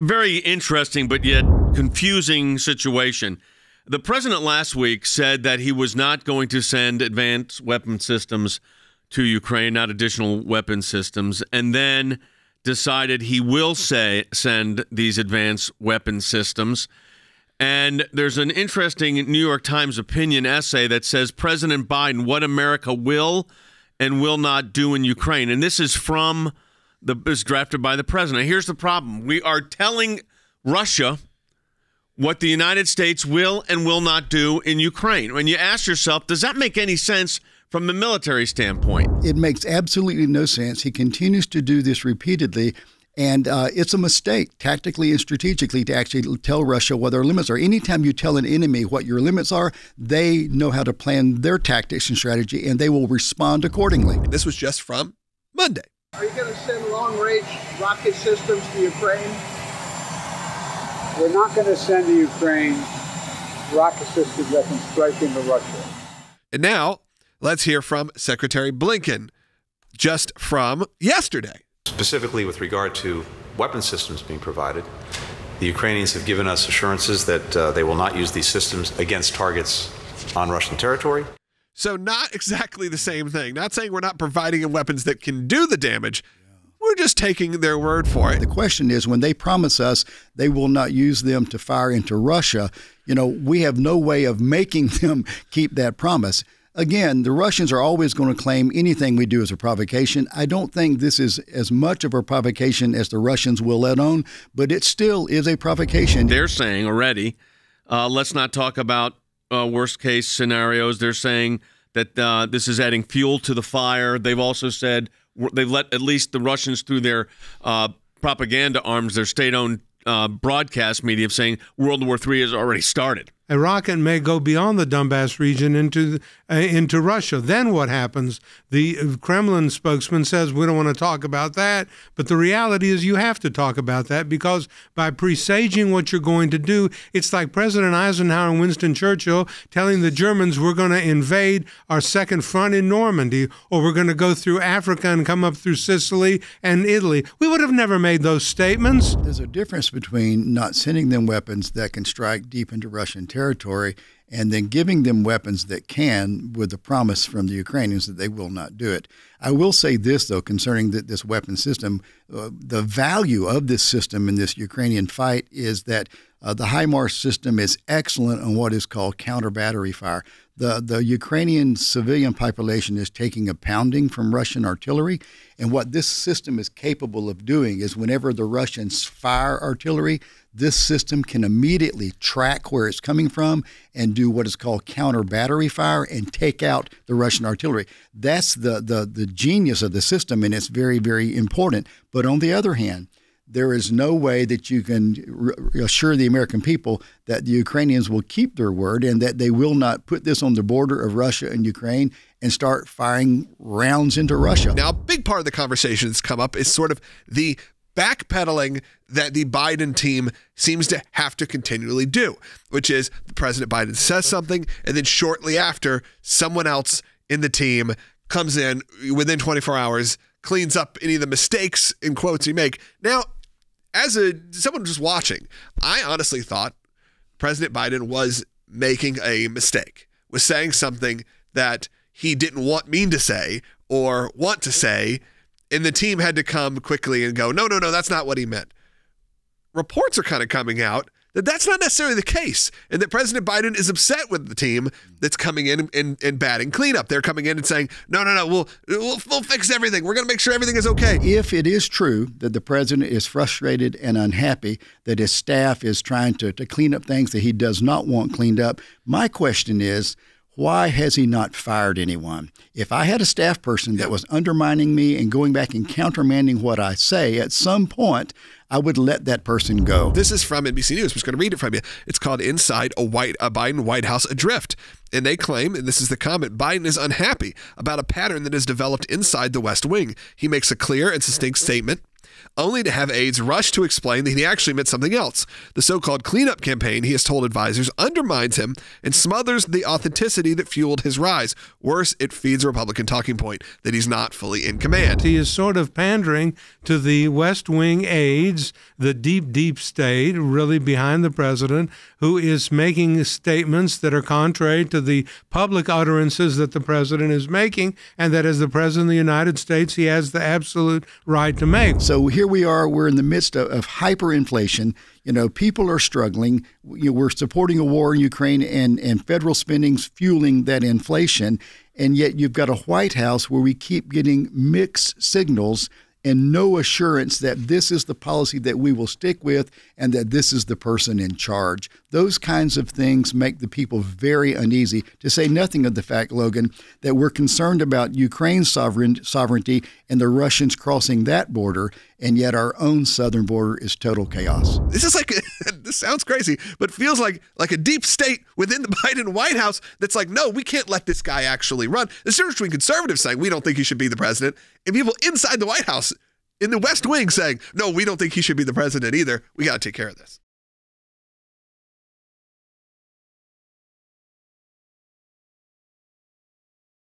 Very interesting, but yet confusing situation. The president last week said that he was not going to send advanced weapon systems to Ukraine, not additional weapon systems, and then decided he will send these advanced weapon systems. And there's an interesting New York Times opinion essay that says President Biden, what America will and will not do in Ukraine. And this is from is drafted by the president. Here's the problem. We are telling Russia what the United States will and will not do in Ukraine. When you ask yourself, does that make any sense from the military standpoint? It makes absolutely no sense. He continues to do this repeatedly, and it's a mistake tactically and strategically to actually tell Russia what their limits are. Anytime you tell an enemy what your limits are, they know how to plan their tactics and strategy, and they will respond accordingly. This was just from Monday. Are you going to send long-range rocket systems to Ukraine? We're not going to send to Ukraine rocket systems that can strike into Russia. And now, let's hear from Secretary Blinken, just from yesterday. Specifically with regard to weapon systems being provided, the Ukrainians have given us assurances that they will not use these systems against targets on Russian territory. So not exactly the same thing. Not saying we're not providing them weapons that can do the damage. We're just taking their word for it. The question is, when they promise us they will not use them to fire into Russia, we have no way of making them keep that promise. Again, the Russians are always going to claim anything we do as a provocation. I don't think this is as much of a provocation as the Russians will let on, but it still is a provocation. They're saying already, let's not talk about worst case scenarios. They're saying that this is adding fuel to the fire. They've also said they've let at least the Russians through their propaganda arms, their state-owned broadcast media, of saying World War III has already started. A rocket may go beyond the Donbass region into Russia. Then what happens? The Kremlin spokesman says we don't want to talk about that, but the reality is you have to talk about that, because by presaging what you're going to do, it's like President Eisenhower and Winston Churchill telling the Germans we're going to invade our second front in Normandy, or we're going to go through Africa and come up through Sicily and Italy. We would have never made those statements. There's a difference between not sending them weapons that can strike deep into Russian territory and then giving them weapons that can, with the promise from the Ukrainians that they will not do it. I will say this, though, concerning this weapon system, the value of this system in this Ukrainian fight is that the HIMARS system is excellent on what is called counter-battery fire. The Ukrainian civilian population is taking a pounding from Russian artillery, and what this system is capable of doing is whenever the Russians fire artillery, this system can immediately track where it's coming from and do what is called counter-battery fire and take out the Russian artillery. That's the genius of the system, and it's very, very important. But on the other hand, there is no way that you can assure the American people that the Ukrainians will keep their word and that they will not put this on the border of Russia and Ukraine and start firing rounds into Russia. Now, a big part of the conversation that's come up is sort of the backpedaling that the Biden team seems to have to continually do, which is President Biden says something, and then shortly after, someone else in the team comes in within 24 hours, cleans up any of the mistakes, in quotes, you make. Now, as someone just watching, I honestly thought President Biden was making a mistake, was saying something that he didn't mean to say or want to say, and the team had to come quickly and go, no, that's not what he meant. Reports are kind of coming out that that's not necessarily the case, and that President Biden is upset with the team that's coming in and batting cleanup. They're coming in and saying, no, we'll fix everything. We're going to make sure everything is okay. If it is true that the president is frustrated and unhappy that his staff is trying to clean up things that he does not want cleaned up, my question is, why has he not fired anyone? If I had a staff person that was undermining me and going back and countermanding what I say, at some point, I would let that person go. This is from NBC News. I'm just going to read it from you. It's called Inside a Biden White House Adrift. And they claim, and this is the comment, Biden is unhappy about a pattern that has developed inside the West Wing. He makes a clear and succinct statement only to have aides rush to explain that he actually meant something else. The so-called cleanup campaign, he has told advisors, undermines him and smothers the authenticity that fueled his rise. Worse, it feeds a Republican talking point that he's not fully in command. He is sort of pandering to the West Wing aides, the deep state, really behind the president, who is making statements that are contrary to the public utterances that the president is making, and that as the president of the United States, he has the absolute right to make. So here we are, we're in the midst of hyperinflation. You know, people are struggling. We're supporting a war in Ukraine, and federal spending's fueling that inflation. And yet you've got a White House where we keep getting mixed signals and no assurance that this is the policy that we will stick with and that this is the person in charge. Those kinds of things make the people very uneasy, to say nothing of the fact, Logan, that we're concerned about Ukraine's sovereignty and the Russians crossing that border, and yet our own southern border is total chaos. This is like, this sounds crazy, but feels like a deep state within the Biden White House that's like, no, we can't let this guy actually run. The difference between conservatives saying we don't think he should be the president and people inside the White House in the West Wing saying, no, we don't think he should be the president either. We got to take care of this.